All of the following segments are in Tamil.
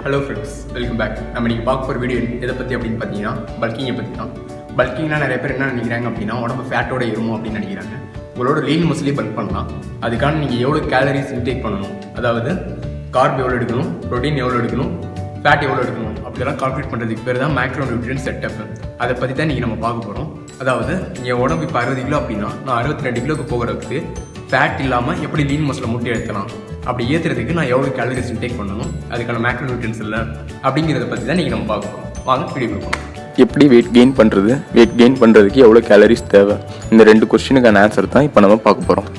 Hello friends, welcome back. நம்ம நீங்கள் பார்க்க போகிற வீடியோ எதை பற்றி அப்படின்னு பார்த்தீங்கன்னா பல்கிங்கை பற்றி தான். பல்கிங்னா நிறைய பேர் என்ன நினைக்கிறாங்க அப்படின்னா உடம்பு ஃபேட்டோட ஏறுமோ அப்படின்னு நினைக்கிறாங்க. உங்களோட லீன் மசிலே பல்க் பண்ணலாம். அதுக்கான நீங்கள் எவ்வளோ கேலரிஸ் இன்டேக் பண்ணணும், அதாவது கார்ப் எவ்வளோ எடுக்கணும், ப்ரோட்டீன் எவ்வளோ எடுக்கணும், ஃபேட் எவ்வளோ எடுக்கணும் அப்படிலாம் கால்குலேட் பண்ணுறதுக்கு பேர் தான் மேக்ரோ நியூட்ரியன்ட் செட்டப். அதை பற்றி தான் நீங்கள் நம்ம பார்க்க போகிறோம். அதாவது என் உடம்பு இப்போ 60 கிலோ அப்படின்னா நான் 62 கிலோக்கு போகிறதுக்கு ஃபேட் இல்லாமல் எப்படி லீன் மசிலை மூட்டை ஏற்றலாம், அப்படி ஏற்றுறதுக்கு நான் எவ்வளோ கேலரிஸ் இன்டேக் பண்ணணும், அதுக்கான மேக்ரோ நியூட்ரியன்ஸ் இல்லை அப்படிங்கிறத பற்றி தான் நீங்கள் நம்ம பார்க்க போகிறோம். வாங்க வீடியோ கொடுப்போம். எப்படி வெயிட் கெயின் பண்ணுறது, வெயிட் கெயின் பண்ணுறதுக்கு எவ்வளோ கேலரிஸ் தேவை, இந்த 2 கொஸ்டினுக்கான ஆன்சர் தான் இப்போ நம்ம பார்க்க போகிறோம்.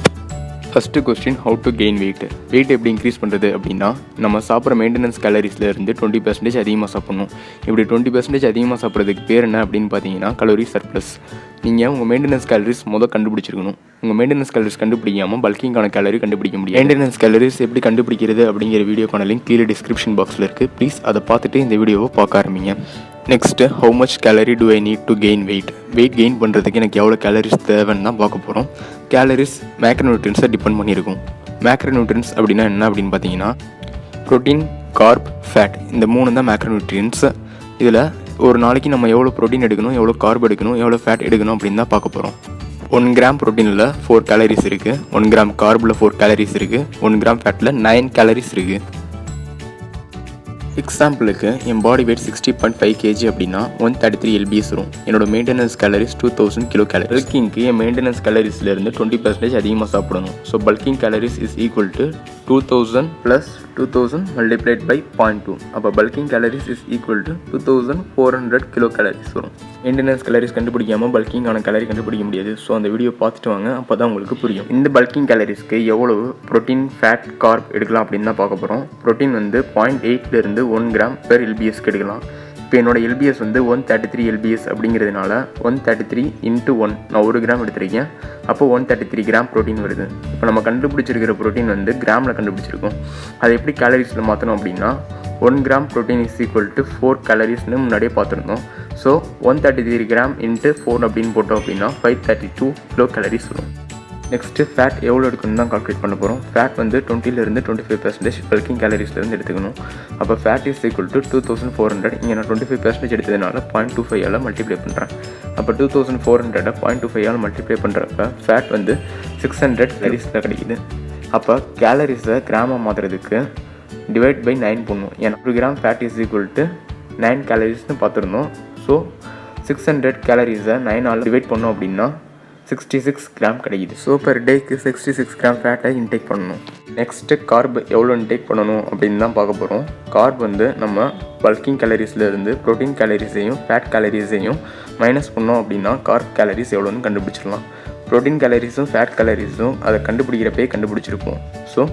First question, how to gain weight. Weight எப்படி இன்க்ரீஸ் பண்ணுறது அப்படின்னா, நம்ம சாப்பிட்ற மெயின்டெனன்ஸ் கேலரிஸ்லேருந்து 20% அதிகமாக சாப்பிட்ணும். இப்படி 20% அதிகமாக சாப்பிட்றதுக்கு பேர் என்ன அப்படின்னு பார்த்தீங்கன்னா கலோரி சர்ப்ளஸ். நீங்கள் உங்கள் மெயின்டெனன்ஸ் கேலரிஸ் கண்டுபிடிச்சிருக்கணும். உங்கள் மெயின்டெனன்ஸ் கேலரிஸ் கண்டுபிடிக்காமல் பல்கிங்கான கேலரி கண்டுபிடிக்க முடியும். மெயின்டெனன்ஸ் கேலரிஸ் எப்படி கண்டுபிடிக்கிறது அப்படிங்கிற வீடியோக்கான லிங்க் கீழே டிஸ்கிரிப்ஷன் பாக்ஸில் இருக்குது. ப்ளீஸ் அதை பார்த்துட்டு இந்த வீடியோவை பார்க்க ஆரம்பிங்க. Next, how much calorie do I need to gain weight. Weight gain பண்ணுறதுக்கு எனக்கு எவ்வளோ கேலரிஸ் தேவைன்னு தான் பார்க்க போகிறோம். Calories மேக்ரோநியூட்ரியன்ஸை depend பண்ணியிருக்கும். மேக்ரோநியூட்ரியன்ஸ் அப்படின்னா என்ன அப்படின்னு பார்த்தீங்கன்னா, ப்ரோட்டீன், கார்ப், ஃபேட், இந்த 3 தான் மேக்ரோநியூட்ரியன்ஸ். இதில் ஒரு நாளைக்கு நம்ம எவ்வளோ ப்ரோட்டீன் எடுக்கணும், எவ்வளோ கார்ப் எடுக்கணும், எவ்வளோ ஃபேட் எடுக்கணும் அப்படின்னு தான் பார்க்க போகிறோம். 1 கிராம் ப்ரோட்டீனில் 4 கேலரிஸ் இருக்குது, 1 கிராம் கார்பில் 4 கேலரிஸ் இருக்குது, 1 கிராம் ஃபேட்டில் 9 கேலரிஸ் இருக்குது. எக்ஸாம்பிளுக்கு என் பாடி வெயிட் 60.5 kg அப்படின்னா 133 lbs வரும். என்னோட மெயின்டெனன்ஸ் கேலரிஸ் 2000 கிலோ கேலரி. பல்கிங்க்கு என் மெயின்டெனன்ஸ் கேலரிஸ்லேருந்து 20% அதிகமாக சாப்பிடணும். So bulking calories is equal to 2000 + 2000 multiplied by 0.2. அப்போ bulking calories is equal to 2400 kilo calories வரும். மெயின்டெனன்ஸ் கேலரிஸ் கண்டுபிடிக்காமல் பல்கிங்கான கேலரி கண்டுபிடிக்க முடியாது. ஸோ அந்த வீடியோ பார்த்துட்டு வாங்க, அப்போ தான் உங்களுக்கு புரியும். இந்த பல்கிங் கேலரிஸ்க்கு எவ்வளவு ப்ரோட்டீன், ஃபேட், கார்ப் எடுக்கலாம் அப்படின்னு தான் பார்க்க போகிறோம். ப்ரோட்டீன் 0.8 1 கிராம் பெர் எல்பிஎஸ்க்கு எடுக்கலாம். இப்போ என்னோட எல்பிஎஸ் 133 lbs அப்படிங்கிறதுனால 133 × 1 நான் 1 கிராம் எடுத்திருக்கேன். அப்போ 133 கிராம் ப்ரோட்டீன் வருது. இப்போ நம்ம கண்டுபிடிச்சிருக்கிற ப்ரோட்டீன் கிராமில் கண்டுபிடிச்சிருக்கோம். அதை எப்படி கேலரிஸில் மாற்றணும் அப்படின்னா, 1 gram protein is equal to 4 கேலரிஸ்னு முன்னாடியே பார்த்துருந்தோம். ஸோ 133 கிராம் × 4 அப்படின்னு போட்டோம் அப்படின்னா 532 கிலோ கேலரிஸ் வரும். நெக்ஸ்ட்டு ஃபேட் எவ்வளோ எடுக்கணும் தான் கால்குலேட் பண்ண போகிறோம். ஃபேட் 20 to 25% பல்கிங் கேலரிஸ்லேருந்து எடுத்துக்கணும். அப்போ ஃபேட் இஸ் ஈக்குவல் டு 2400. இங்கே நான் 25% எடுத்ததுனால 0.25 மல்டிப்ளை பண்ணுறேன். அப்போ 2400 0.25 மல்டிப்ளை பண்ணுறப்ப ஃபேட் 600 கேலரிஸில் கிடைக்குது. அப்போ கேலரிஸை கிராமாக மாற்றுறதுக்கு டிவைட் பை 9 பண்ணும். ஏன்னா 1 gram fat is equal to 9 கேலரிஸ்னு பார்த்துருந்தோம். ஸோ 600 கேலரிஸை 9ஆல் டிவைட் பண்ணோம் அப்படின்னா 66 கிராம் கிடைக்குது. ஸோ பெர் டேக்கு 66 கிராம் ஃபேட்டை இன்டேக் பண்ணணும். நெக்ஸ்ட்டு கார்ப் எவ்வளோ இன்டேக் பண்ணணும் அப்படின்னு தான் பார்க்க போகிறோம். கார்ப் நம்ம பல்கிங் கேலரிஸ்லேருந்து ப்ரோட்டீன் கேலரிஸையும் ஃபேட் கேலரிஸையும் மைனஸ் பண்ணோம் அப்படின்னா கார்ப் கேலரிஸ் எவ்வளோன்னு கண்டுபிடிச்சிடலாம். ப்ரோட்டீன் கேலரிஸும் ஃபேட் கேலரிஸும் அதை கண்டுபிடிக்கிறப்பே கண்டுபிடிச்சிருப்போம். So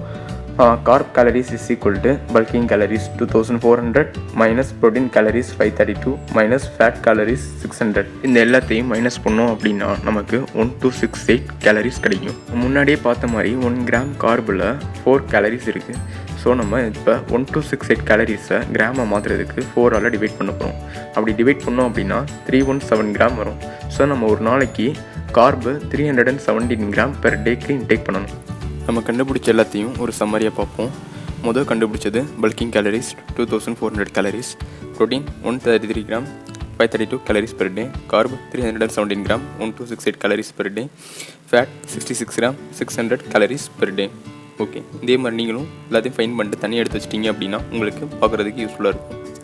carb calories is equal to bulking calories 2400 minus protein calories 532 minus fat calories 600. இந்த எல்லாத்தையும் மைனஸ் பண்ணோம் அப்படின்னா நமக்கு 1268 கேலரிஸ் கிடைக்கும். முன்னாடியே பார்த்த மாதிரி 1 கிராம் கார்பில் 4 கேலரிஸ் இருக்குது. ஸோ நம்ம இப்போ 1268 கேலரிஸை கிராமாக மாற்றுறதுக்கு 4ஆல் டிவைட் பண்ண போகிறோம். அப்படி டிவைட் பண்ணோம் அப்படின்னா 317 கிராம் வரும். ஸோ நம்ம ஒரு நாளைக்கு கார்பு 317 கிராம் பெர் டேக்கு இன்டேக் பண்ணணும். நம்ம கண்டுபிடிச்ச எல்லாத்தையும் ஒரு சம்மரியாக பார்ப்போம். முதல் கண்டுபிடிச்சது bulking calories 2400 calories, protein 133 gram 532 calories per day, carb 317 gram 1268 calories per day, fat 66 gram 600 calories per day. Okay, இதே மாதிரி நீங்களும் எல்லாத்தையும் ஃபைன் பண்ணிட்டு தனியாக எடுத்து வச்சிட்டிங்க அப்படின்னா உங்களுக்கு பார்க்குறதுக்கு யூஸ்ஃபுல்லாக இருக்கும்.